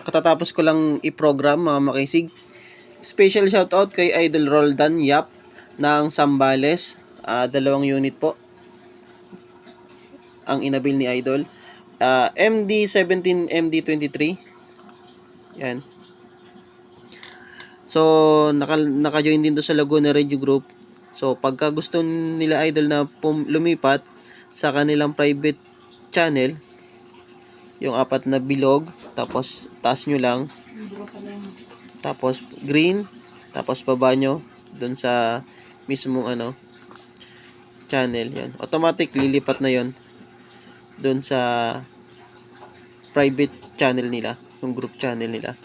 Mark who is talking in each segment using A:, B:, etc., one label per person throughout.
A: Katatapos ko lang i-program mga makisig. Special shoutout kay Idol Roldan Yap ng Sambales. 2 unit po ang inabil ni Idol. MD17, MD23. Yan. So, naka-join din to sa Laguna Radio Group. So, pagka gusto nila Idol na lumipat sa kanilang private channel, yung 4 na bilog, tapos taas nyo lang, tapos green, tapos baba nyo dun sa mismong channel, yan. Automatic lilipat na yon dun sa private channel nila, yung group channel nila.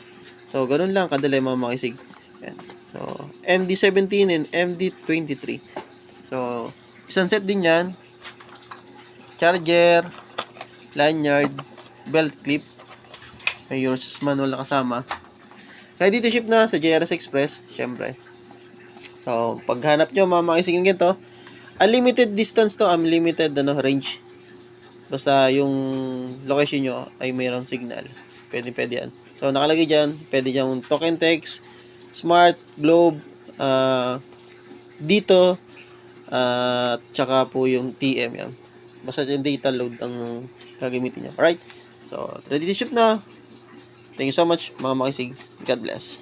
A: So, ganun lang kadali mga makisig. Yan. So, MD17 and MD23. So, isang set din yan. Charger, lanyard, belt clip. May yours manual na kasama. Ready to ship na sa JRS Express, syempre. So, paghanap nyo mga makisig ng ganito, unlimited distance to, unlimited range. Basta yung location nyo ay mayroong signal. Pwede yan. So, nakalagay dyan, pwede dyan token text, smart, globe, dito, tsaka po yung TM yan. Basta yung data load ang gagamitin nyo. Alright? So, ready to ship na. Thank you so much, mga makisig. God bless.